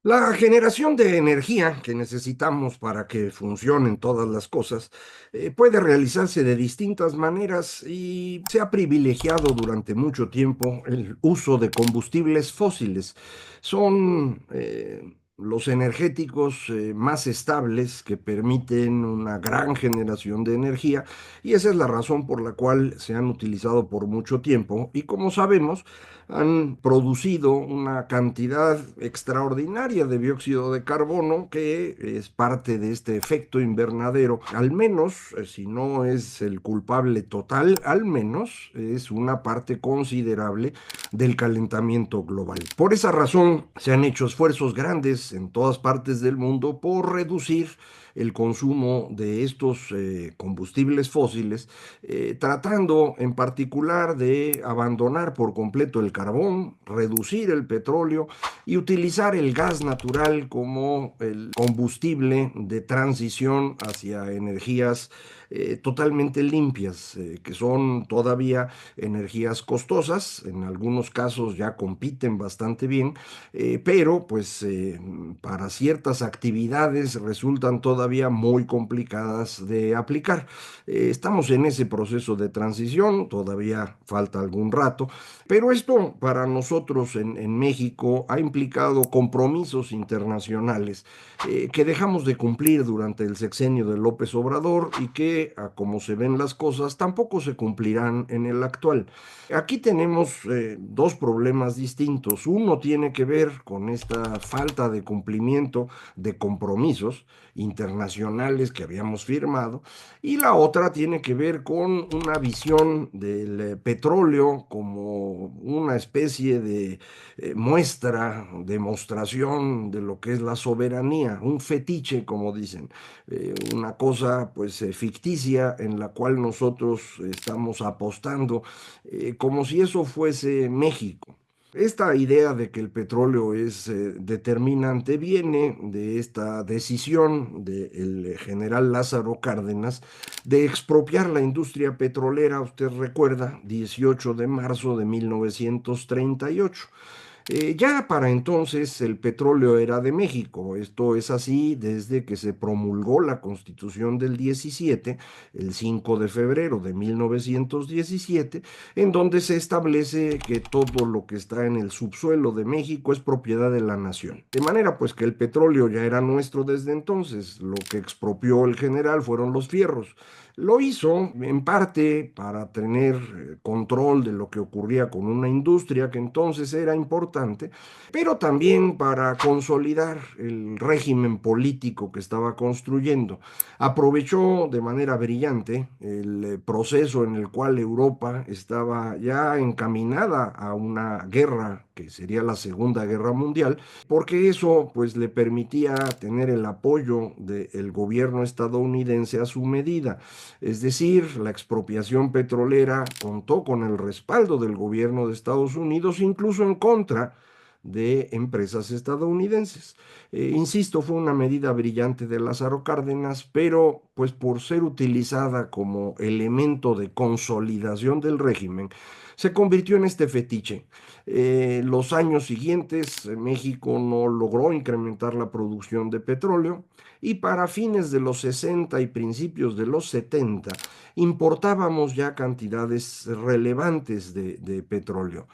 La generación de energía que necesitamos para que funcionen todas las cosas puede realizarse de distintas maneras y se ha privilegiado durante mucho tiempo el uso de combustibles fósiles. Son los energéticos más estables que permiten una gran generación de energía y esa es la razón por la cual se han utilizado por mucho tiempo y como sabemos, han producido una cantidad extraordinaria de dióxido de carbono que es parte de este efecto invernadero. Al menos, si no es el culpable total, al menos es una parte considerable del calentamiento global. Por esa razón, se han hecho esfuerzos grandes en todas partes del mundo por reducir el consumo de estos combustibles fósiles, tratando en particular de abandonar por completo el carbón, reducir el petróleo y utilizar el gas natural como el combustible de transición hacia energías totalmente limpias, que son todavía energías costosas, en algunos casos ya compiten bastante bien, pero pues para ciertas actividades resultan todavía muy complicadas de aplicar. Estamos en ese proceso de transición, todavía falta algún rato, pero esto para nosotros en México ha implicado compromisos internacionales que dejamos de cumplir durante el sexenio de López Obrador y que, a como se ven las cosas, tampoco se cumplirán en el actual. Aquí tenemos dos problemas distintos. Uno tiene que ver con esta falta de cumplimiento de compromisos internacionales que habíamos firmado y la otra tiene que ver con una visión del petróleo como una especie de muestra, demostración de lo que es la soberanía, un fetiche, como dicen, una cosa pues ficticia en la cual nosotros estamos apostando como si eso fuese México. Esta idea de que el petróleo es determinante viene de esta decisión del general Lázaro Cárdenas de expropiar la industria petrolera, usted recuerda, 18 de marzo de 1938. Ya para entonces el petróleo era de México. Esto es así desde que se promulgó la Constitución del 17, el 5 de febrero de 1917, en donde se establece que todo lo que está en el subsuelo de México es propiedad de la nación. De manera pues que el petróleo ya era nuestro desde entonces. Lo que expropió el general fueron los fierros. Lo hizo en parte para tener control de lo que ocurría con una industria que entonces era importante, pero también para consolidar el régimen político que estaba construyendo. Aprovechó de manera brillante el proceso en el cual Europa estaba ya encaminada a una guerra que sería la Segunda Guerra Mundial, porque eso pues le permitía tener el apoyo del gobierno estadounidense a su medida. Es decir, la expropiación petrolera contó con el respaldo del gobierno de Estados Unidos, incluso en contra de empresas estadounidenses. Insisto, fue una medida brillante de Lázaro Cárdenas, pero pues por ser utilizada como elemento de consolidación del régimen, se convirtió en este fetiche. Los años siguientes, México no logró incrementar la producción de petróleo y para fines de los 60 y principios de los 70 importábamos ya cantidades relevantes de petróleo.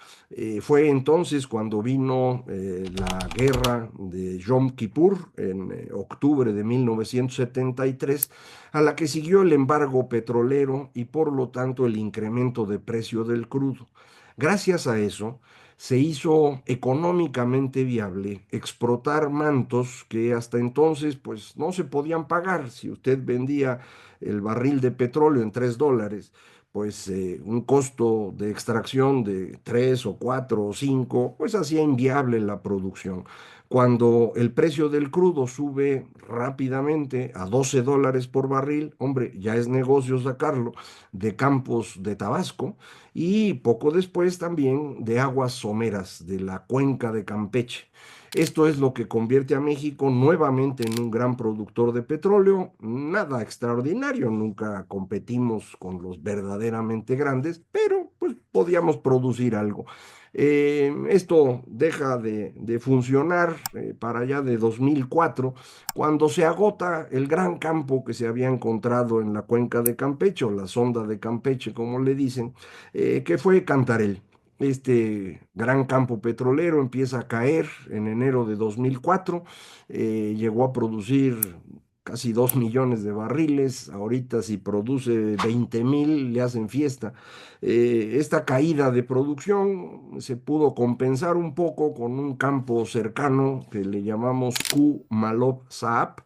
Fue entonces cuando vino la guerra de Yom Kippur en octubre de 1973, a la que siguió el embargo petrolero y por lo tanto el incremento de precio del crudo. Gracias a eso, se hizo económicamente viable exportar mantos que hasta entonces pues no se podían pagar. Si usted vendía el barril de petróleo en $3, pues un costo de extracción de 3 o 4 o 5 pues hacía inviable la producción. Cuando el precio del crudo sube rápidamente a $12 por barril, hombre, ya es negocio sacarlo de campos de Tabasco y poco después también de aguas someras de la cuenca de Campeche. Esto es lo que convierte a México nuevamente en un gran productor de petróleo. Nada extraordinario, nunca competimos con los verdaderamente grandes, pero pues podíamos producir algo. Esto deja de funcionar para allá de 2004, cuando se agota el gran campo que se había encontrado en la cuenca de Campeche, o la sonda de Campeche, como le dicen, que fue Cantarell. Este gran campo petrolero empieza a caer en enero de 2004, llegó a producir casi 2 millones de barriles. Ahorita si produce 20,000 le hacen fiesta. Esta caída de producción se pudo compensar un poco con un campo cercano que le llamamos Ku-Maloob Saap,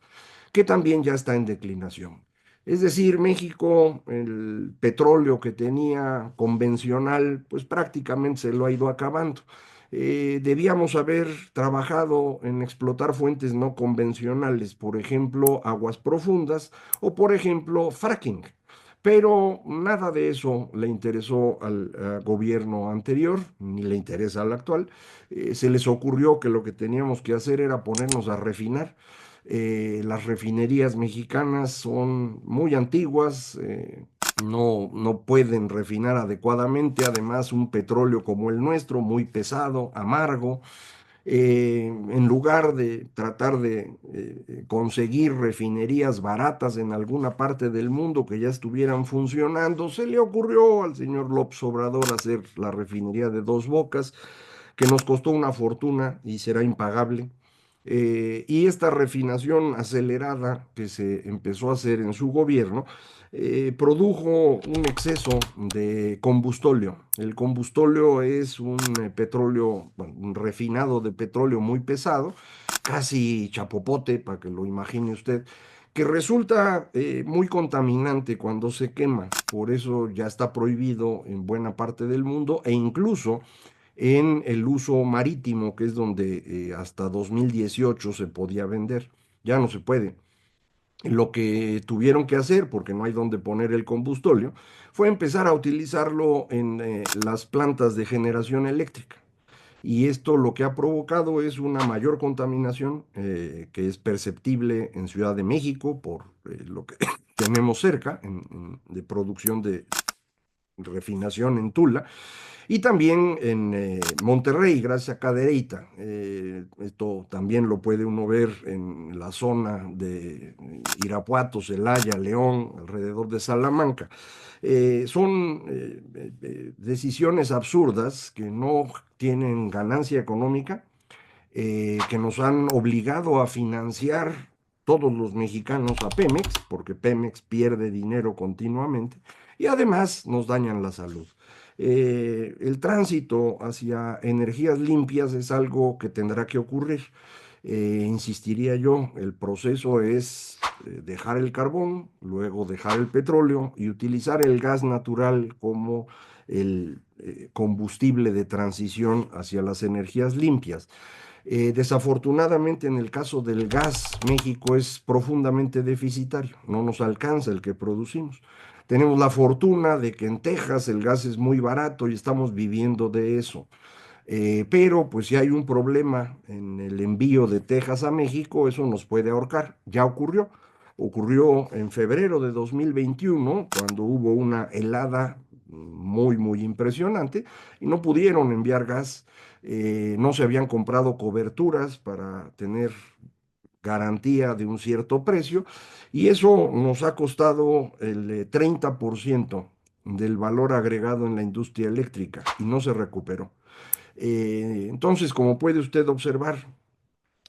que también ya está en declinación. Es decir, México, el petróleo que tenía convencional, pues prácticamente se lo ha ido acabando. Debíamos haber trabajado en explotar fuentes no convencionales, por ejemplo, aguas profundas o, por ejemplo, fracking. Pero nada de eso le interesó al gobierno anterior, ni le interesa al actual. Se les ocurrió que lo que teníamos que hacer era ponernos a refinar. Las refinerías mexicanas son muy antiguas, no pueden refinar adecuadamente, además un petróleo como el nuestro, muy pesado, amargo. En lugar de tratar de conseguir refinerías baratas en alguna parte del mundo que ya estuvieran funcionando, se le ocurrió al señor López Obrador hacer la refinería de Dos Bocas, que nos costó una fortuna y será impagable. Y esta refinación acelerada que se empezó a hacer en su gobierno produjo un exceso de combustóleo. El combustóleo es un petróleo, bueno, un refinado de petróleo muy pesado, casi chapopote, para que lo imagine usted, que resulta muy contaminante cuando se quema. Por eso ya está prohibido en buena parte del mundo, e incluso en el uso marítimo, que es donde hasta 2018 se podía vender. Ya no se puede. Lo que tuvieron que hacer, porque no hay donde poner el combustóleo, fue empezar a utilizarlo en las plantas de generación eléctrica. Y esto lo que ha provocado es una mayor contaminación que es perceptible en Ciudad de México por lo que tenemos cerca de producción de refinación en Tula, y también en Monterrey, gracias a Cadereyta. Esto también lo puede uno ver en la zona de Irapuato, Celaya, León, alrededor de Salamanca. Son decisiones absurdas que no tienen ganancia económica, que nos han obligado a financiar todos los mexicanos a Pemex, porque Pemex pierde dinero continuamente, y además nos dañan la salud. El tránsito hacia energías limpias es algo que tendrá que ocurrir. Insistiría yo, el proceso es dejar el carbón, luego dejar el petróleo y utilizar el gas natural como el combustible de transición hacia las energías limpias. Desafortunadamente, en el caso del gas, México es profundamente deficitario, no nos alcanza el que producimos. Tenemos la fortuna de que en Texas el gas es muy barato y estamos viviendo de eso. Pero pues si hay un problema en el envío de Texas a México, eso nos puede ahorcar. Ya ocurrió. Ocurrió en febrero de 2021, cuando hubo una helada muy, muy impresionante y no pudieron enviar gas. No se habían comprado coberturas para tener garantía de un cierto precio, y eso nos ha costado el 30% del valor agregado en la industria eléctrica y no se recuperó. Entonces, como puede usted observar,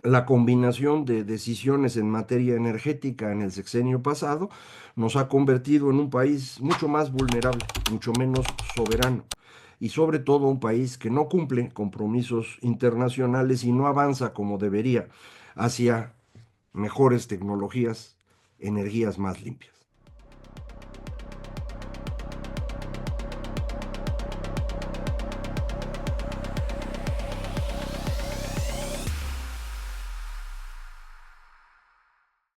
la combinación de decisiones en materia energética en el sexenio pasado nos ha convertido en un país mucho más vulnerable, mucho menos soberano, y sobre todo un país que no cumple compromisos internacionales y no avanza como debería hacia mejores tecnologías, energías más limpias.